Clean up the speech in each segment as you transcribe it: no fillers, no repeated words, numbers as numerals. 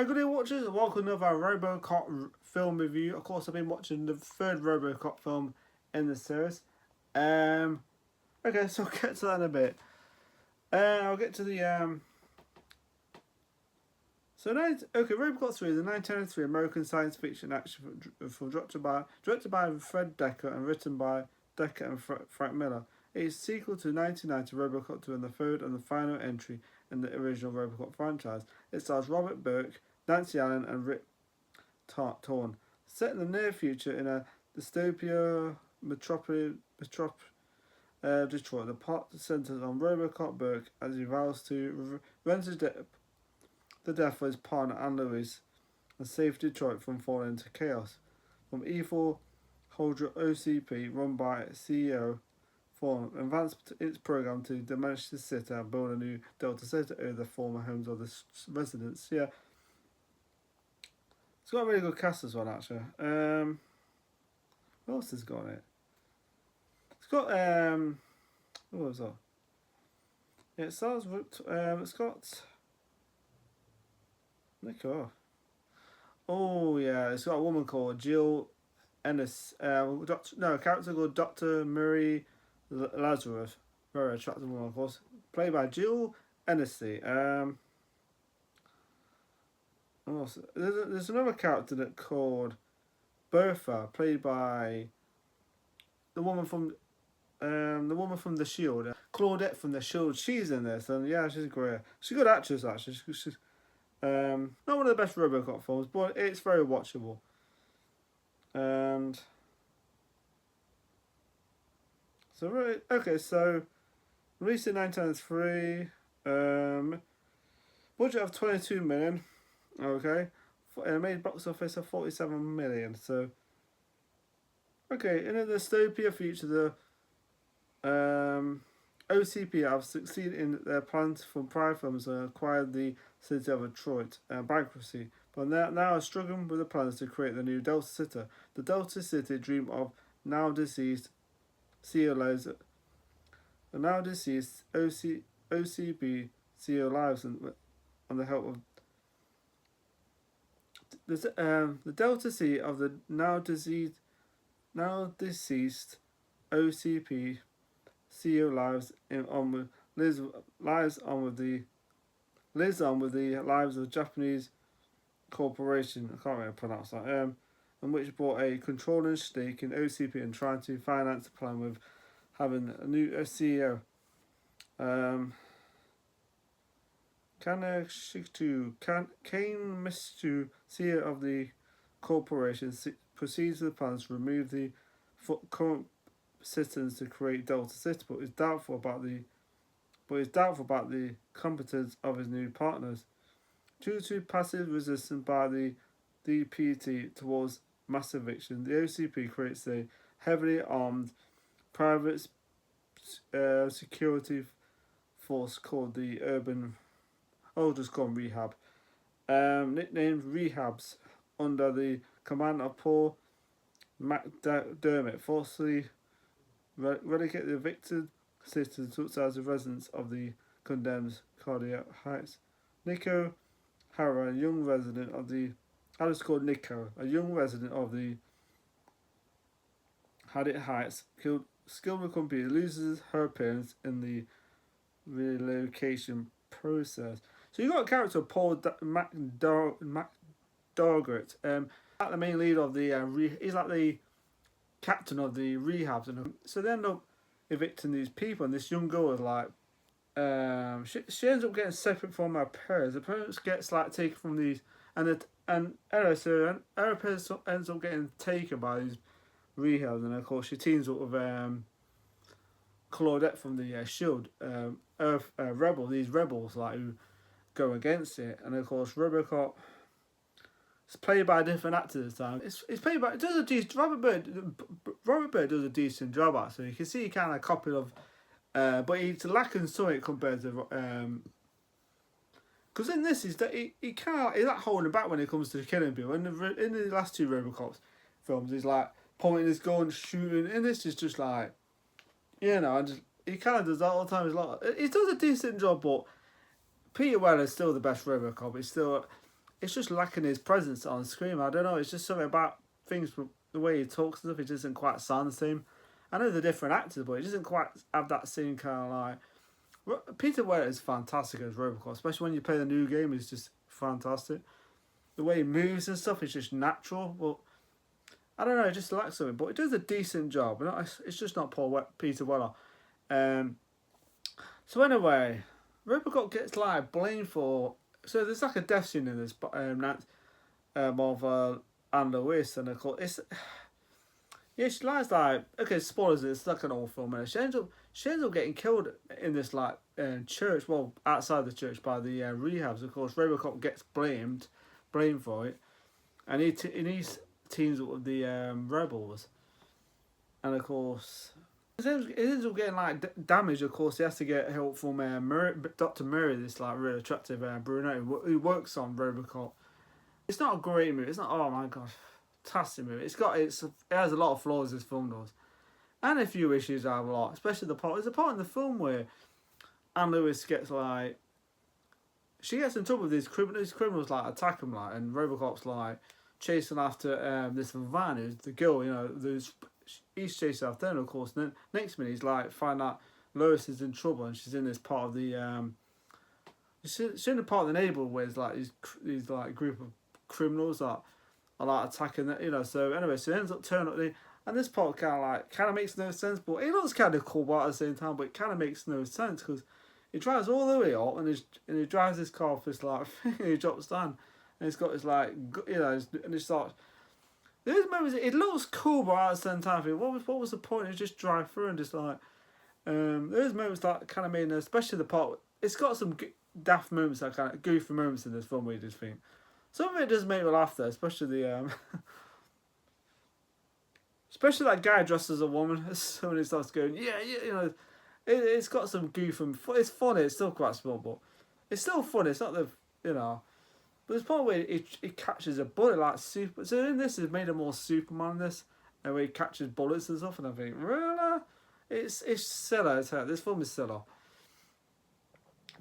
Right, good day watchers, welcome to another RoboCop film review. Of course, I've been watching the third RoboCop film in the series. Okay, so I'll get to that in a bit. I'll get to the RoboCop 3 is a 1993 American science fiction action film directed by Fred Decker and written by Decker and Frank Miller. It is a sequel to 1990 RoboCop 2 and the third and the final entry in the original RoboCop franchise. It stars Robert Burke, Nancy Allen, and Rick Torn. Set in the near future in a dystopia metropolis, Detroit, the plot centers on RoboCop Burke as he vows to revenge the death of his partner Anne Louise and save Detroit from falling into chaos from evil Hydra OCP run by CEO Thorne advanced its program to demolish the city and build a new Delta City over the former homes of the residents. Yeah, it's got a really good cast as well, actually. What else has got it? It's got what was that? Yeah, it stars with it's got Nico. Oh yeah, it's got a woman called Jill Ennis. A character called Dr. Murray Lazarus, very attractive woman, of course, played by Jill Hennessy. There's another character that called Bertha, played by the woman from The Shield, Claudette from The Shield. She's in this, and yeah, she's great. She's a good actress, actually. She's not one of the best RoboCop films, but it's very watchable. And so released in 1993, budget of 22 million, okay, and it made box office of 47 million. So, okay, in the dystopia future, the OCP have succeeded in their plans from prior films and acquired the city of Detroit bankruptcy, but now are struggling with the plans to create the new Delta City. The Delta City dream of now deceased CEO lives, the now deceased OCB CEO lives on the help of the Delta City of the now deceased OCP CEO lives on with the lives of Japanese corporation. I can't really pronounce that. And which bought a controlling stake in OCP and trying to finance the plan with having a new CEO. Kane Mistu, CEO of the corporation, proceeds with the plans to remove the current citizens to create Delta City, but is doubtful about the competence of his new partners. Due to passive resistance by the DPT towards mass eviction, the OCP creates a heavily armed private security force called the just call them Rehab, nicknamed Rehabs, under the command of Paul McDermott, forcefully relegate the evicted citizens such as the residents of the condemned Cardiac Heights. Nico Hara, a young resident of the Hadit Heights, skilled company, loses her appearance in the relocation process. So you got a character Paul McDougall, like the main lead of the he's like the captain of the rehabs, and so they end up evicting these people, and this young girl is like, she ends up getting separate from her parents. The parents gets like taken from these, and anyway, so her parents ends up getting taken by these rehabs, and of course she teams up with Claudette from the Shield, Earth rebel. These rebels like who go against it, and of course RoboCop. It's played by a different actor this time. It's played by, it does a decent, Robert Bird does a decent job actually. You can see he kind of copied of, but he's lacking something compared to, because in this is that he can't, he's not holding back when it comes to killing people. In the last two RoboCop films, he's like pointing his gun, shooting, and this is just like, you know, he kind of does that all the time. He does a decent job, but Peter Weller is still the best RoboCop. It's just lacking his presence on screen. I don't know. It's just something about things, the way he talks and stuff. It doesn't quite sound the same. I know they're different actors, but it doesn't quite have that same kind of like. Peter Weller is fantastic as RoboCop, especially when you play the new game. He's just fantastic. The way he moves and stuff is just natural. Well, I don't know. It just lacks something, but it does a decent job. It's just not Peter Weller. So anyway, RoboCop gets like blamed for. So there's like a death scene in this, of Anne Lewis, and of course she lies like, okay, spoilers. It's like an old film, and she ends up getting killed in this like church, well outside the church by the rehabs. Of course, RoboCop gets blamed for it, and he teams up with the rebels, and of course. It ends up getting like damage. Of course, he has to get help from Dr. Murray, this like really attractive brunette who works on RoboCop. It's not a great movie. It's not. Oh my god, fantastic movie. It has a lot of flaws. This film does, and a few issues I have a lot. Especially the part. There's a part in the film where Anne Lewis gets like, she gets in trouble with these criminals like attack him like, and RoboCop's like chasing after this van who's the girl. You know, he's chasing after her, of course. And then next minute he's like find out Lois is in trouble, and she's in this part of the she's in the part of the neighborhood where there's like these like group of criminals that are like attacking that, you know. So anyway, so it ends up turning up there, and this part kind of makes no sense, but it looks kind of cool, but at the same time, but it kind of makes no sense because he drives all the way up, and he drives his car off this like and he drops down, and he's got this like, you know, and he starts. There's moments it looks cool, but at the same time, what was the point? It's just drive through and just like, there's moments that kind of made, especially the part. It's got some daft moments, that kind of goofy moments in this film where you just think. Some of it does make me laugh though, especially the especially that guy dressed as a woman. Somebody starts going, yeah, you know, it's got some goof and it's funny. It's still quite small, but it's still funny. It's not the, you know. But there's a point where it catches a bullet like super. So in this, it's made him more Superman. This, and where he catches bullets and stuff, and I think, really, it's silly as hell. This film is silly,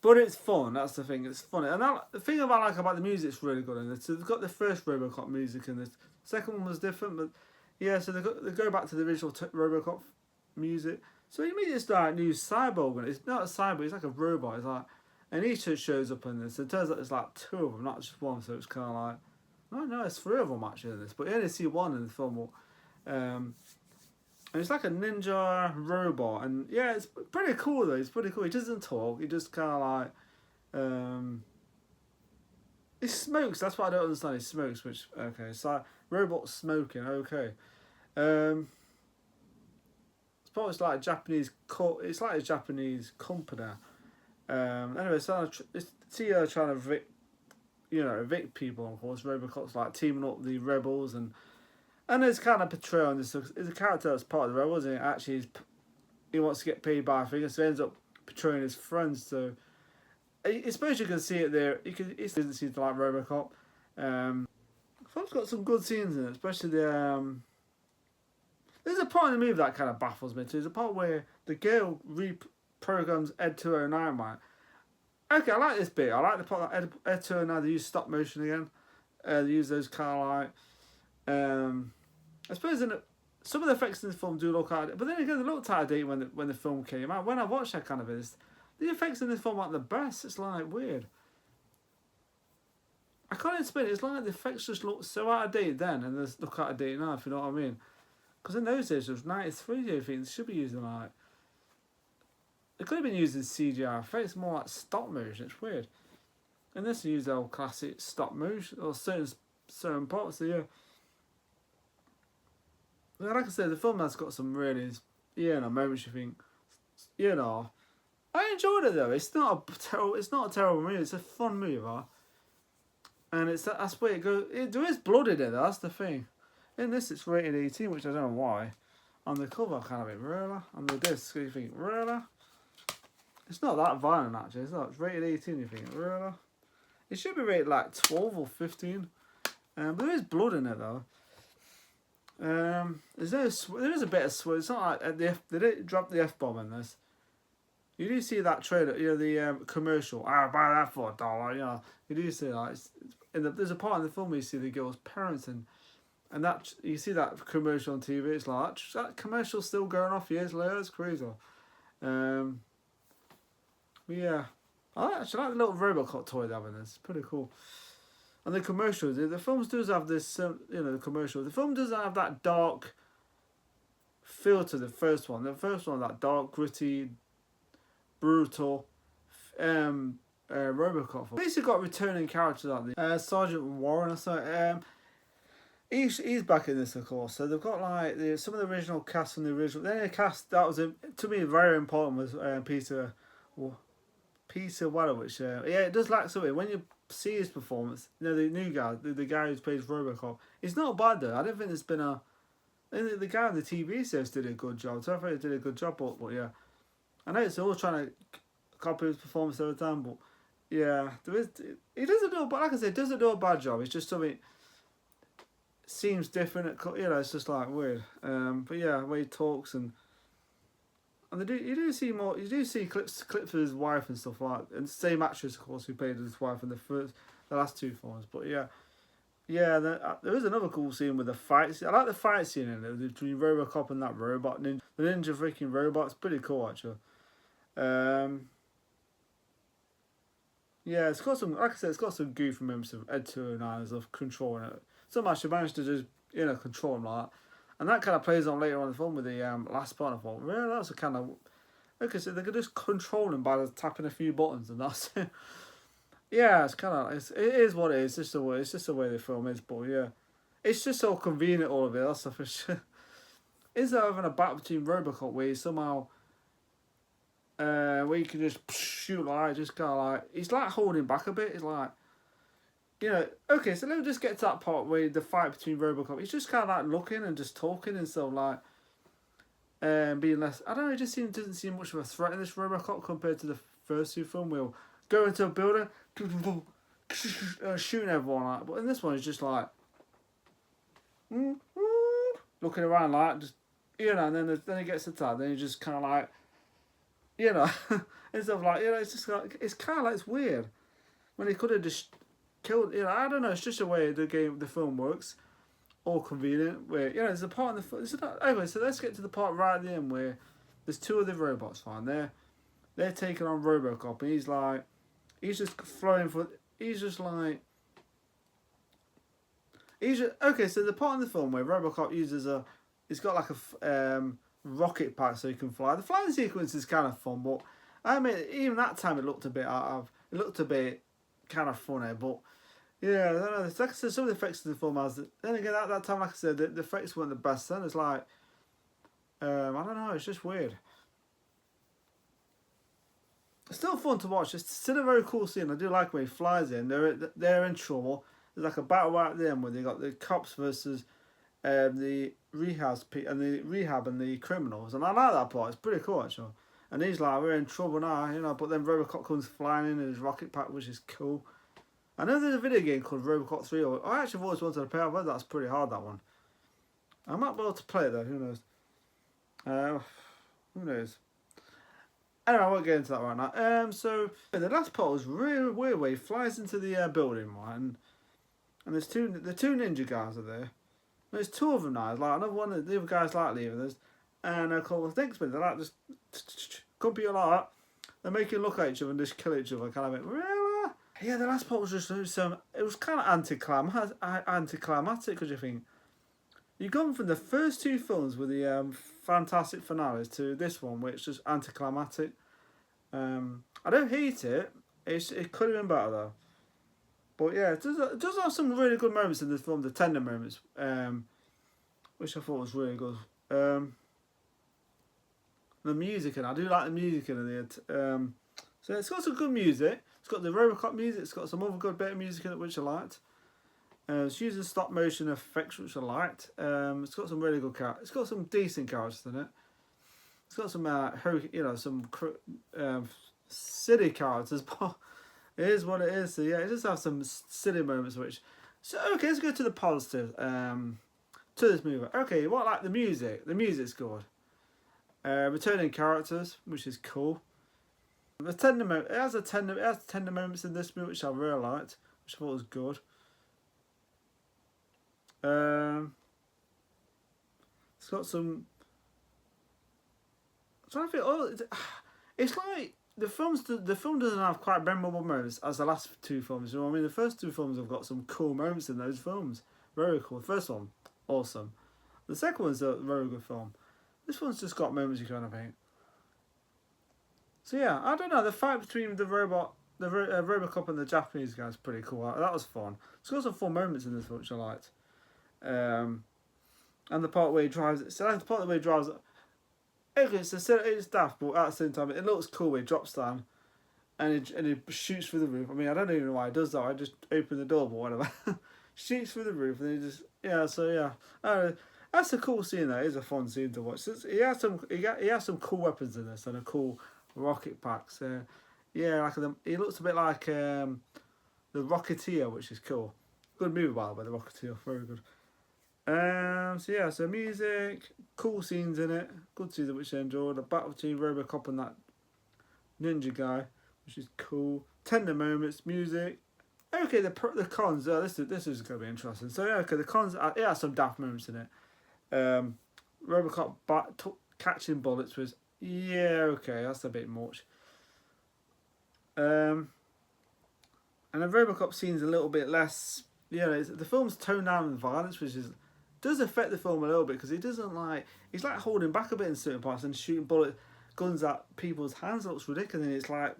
but it's fun. That's the thing. It's funny, and the thing I like about the music is really good in this. So they've got the first RoboCop music in this. The second one was different, but yeah. So they go back to the original RoboCop music. So you meet this like new cyborg, and it's not a cyborg. It's like a robot. It's like. And he shows up in this. It turns out there's like two of them, not just one. So it's kind of like, no, it's three of them actually in this. But you only see one in the film. And it's like a ninja robot. And yeah, it's pretty cool though. It's pretty cool. He doesn't talk. He just kind of like, he smokes. That's what I don't understand. He smokes, which, okay. It's like robot smoking, okay. It's probably like Japanese, it's like a Japanese company. Anyway, so it's Tio trying to evict people. Of course, RoboCop's like teaming up the rebels, and it's kind of portraying this as a character that's part of the rebels, and actually he wants to get paid by things, so he ends up portraying his friends. So I suppose you can see it there. It doesn't seem to like RoboCop. The film's got some good scenes in it, especially the there's a part in the movie that kind of baffles me too. There's a part where the girl programs Ed 209, man. Okay, I like this bit. I like the part that Ed 209, they use stop motion again. They use those kind of like, I suppose some of the effects in this film do look out, but then again, they looked out of date when the film came out. When I watched that kind of it, the effects in this film aren't the best. It's like weird. I can't explain it. It's like the effects just look so out of date then, and they look out of date now, if you know what I mean. Because in those days, it was 93, I think. They should be using like it could have been used as CGI effects, more like stop motion. It's weird. And this used old classic stop motion or certain parts. So yeah, like I said, the film has got some really moments you think, I enjoyed it though. It's not a terrible movie. It's a fun movie, right? And that's where it goes. There is blood in it. That's the thing. In this, it's rated 18, which I don't know why. On the cover, kind of really. On the disc, you think really? It's not that violent actually. It's not. It's rated 18. You think really? It should be rated like 12 or 15. But there is blood in it though. There is a bit of swear. It's not like they didn't drop the F-bomb in this. You do see that trailer, the commercial. I'll buy that for $1. You do see that. There's a part in the film where you see the girl's parents, and that you see that commercial on TV. It's like that commercial's still going off years later. It's crazy. Yeah, I actually like the little RoboCop toy they have in this. It's pretty cool. And the commercials, the films does have this, the commercial. The film doesn't have that dark feel to the first one. The first one, that dark, gritty, brutal RoboCop. Basically got returning characters like the Sergeant Warren or so. He's back in this, of course. So they've got like some of the original cast from the original. Then the cast that was to me very important was Peter Weller, which it does lack something when you see his performance. The new guy, the guy who plays RoboCop, he's not bad though. I don't think there's been a. The guy on the TV series did a good job. So I think he did a good job, but yeah. I know it's all trying to copy his performance every time, but yeah, he doesn't do. But like I said, he doesn't do a bad job. It's just something seems different. It's just like weird. But yeah, the way he talks and you do see more. You do see clips of his wife and stuff like, and the same actress, of course, who played his wife in the last two films. But yeah. Yeah, there is another cool scene with the fight. I like the fight scene in it between RoboCop and that robot, the ninja freaking robot. It's pretty cool actually. Yeah, it's got some, like I said, it's got some goofy moments of Ed 209 of controlling it. Somehow she managed to just control him like that, and that kind of plays on later on in the film with the last part of the film. Really, that's a kind of so they could just control him by just tapping a few buttons, and that's it. Yeah, it's kind of it is what it is. It's just the way the film is. But yeah, it's just so convenient all of it. That's the for sure. Instead of having a battle between RoboCop where you somehow, where you can just shoot like just kind of like it's like holding back a bit. It's like, okay. So let me just get to that part where the fight between RoboCop. He's just kind of like looking and just talking and stuff like, being less. I don't know. It just doesn't seem much of a threat in this RoboCop compared to the first two films. We'll go into a building. Shooting everyone like, but in this one it's just like looking around like just and then he gets attacked, then he just kind of like and stuff like it's just like it's kind of like it's weird when he could have just killed I don't know, it's just the way the film works, all convenient where there's a part in the film. Anyway, so let's get to the part right at the end where there's two of the robots they're taking on RoboCop, and he's just flowing for. He's just like. Okay. So the part in the film where RoboCop uses he's got like a rocket pack so he can fly. The flying sequence is kind of fun, but I mean, even that time it looked a bit kind of funny, but yeah, I don't know. Like I said, some of the effects of the film has. Then again, at that time, like I said, the effects weren't the best. Then it's like, I don't know. It's just weird. It's still fun to watch. It's still a very cool scene. I do like when he flies in. They're in trouble. There's like a battle right at the end where they got the cops versus the rehab and the criminals, and I like that part. It's pretty cool actually. And he's like, we're in trouble now, but then RoboCop comes flying in his rocket pack, which is cool. I know there's a video game called RoboCop 3. I actually always wanted to play. I've heard that's pretty hard, that one. I might be able to play it though. Who knows? Who knows? Anyway, I won't get into that right now. So the last part was really weird where he flies into the building, right? And there's the two ninja guys are there. There's two of them now. Like another one, the other guys like leaving this, and they're called things, but they're like just computer like that. They make you look at each other and just kill each other. Kind of like, yeah. The last part was just it was kind of anticlimactic because you think you've gone from the first two films with the fantastic finales to this one, which is just anticlimactic. I don't hate it. It could have been better though. But yeah, it does have some really good moments in this film, the tender moments, which I thought was really good. The music, and I do like the music in it. So it's got some good music. It's got the RoboCop music. It's got some other good bit of music in it, which I liked. It's using stop motion effects, which I liked. It's got some really good characters. It's got some decent characters in it. It's got some, some silly characters, but it is what it is. So yeah, it does have some silly moments, which. So okay, let's go to the positive. To this movie. Okay, what like the music? The music's good. Returning characters, which is cool. It has tender moments in this movie, which I really liked, which I thought was good. It's got some. I'm trying to think. Oh, it's like the film doesn't have quite memorable moments as the last two films. You know what I mean? The first two films have got some cool moments in those films. Very cool. The first one, awesome. The second one's a very good film. This one's just got moments you kind of hate. So yeah, I don't know. The fight between the RoboCop and the Japanese guy is pretty cool. That was fun. It's got some fun moments in this, which I liked. And the part where he drives. So the part where he drives. Okay, it's daft, but at the same time, it looks cool. He drops down, and he shoots through the roof. I mean, I don't even know why he does that. I just open the door, but whatever. Shoots through the roof, and he just So yeah. That's a cool scene. That is a fun scene to watch. He has some cool weapons in this and a cool rocket pack. So yeah, he looks a bit like the Rocketeer, which is cool. Good movie by the way, the Rocketeer, very good. So music, cool scenes in it, good scenes which I enjoyed. The battle between RoboCop and that ninja guy, which is cool. Tender moments, music. Okay, the cons. This is going to be interesting. So yeah, okay, the cons. It has some daft moments in it. RoboCop catching bullets was okay, that's a bit much. And the RoboCop scene's a little bit less. The film's toned down in violence, which does affect the film a little bit because he doesn't he's like holding back a bit in certain parts and shooting guns at people's hands. It looks ridiculous, and it's like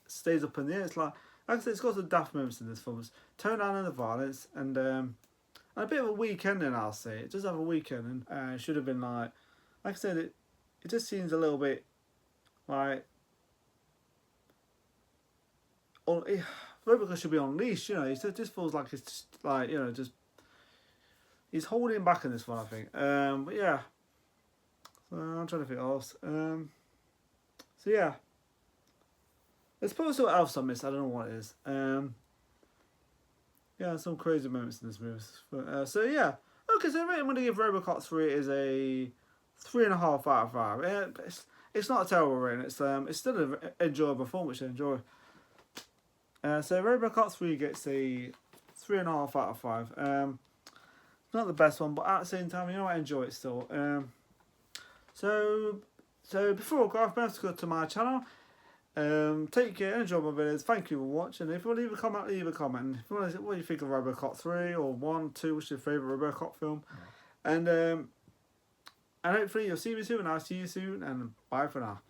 stays up in the air. It's like I said, it's got some daft moments in this film. It's toned down in the violence and a bit of a weak ending, I'll say. It does have a weak ending. It should have been like I said, it just seems a little bit like. RoboCop should be unleashed, It just feels like it's just like just he's holding back in this one, I think. But yeah, so I'm trying to think else. So yeah, there's probably something else I missed. I don't know what it is. Yeah, some crazy moments in this movie. So yeah, okay. So the rating I'm going to give RoboCop 3 is a 3.5 out of 5. It's not a terrible rating. It's still an enjoyable film, which I enjoy. So RoboCop 3 gets a 3.5 out of 5. Not the best one, but at the same time, I enjoy it still. So before I go off, to go to my channel. Take care, enjoy my videos. Thank you for watching. If you want to leave a comment, leave a comment. If you want to, what do you think of RoboCop 3 or 1, 2? What's your favourite RoboCop film? And hopefully you'll see me soon. I'll see you soon, and bye for now.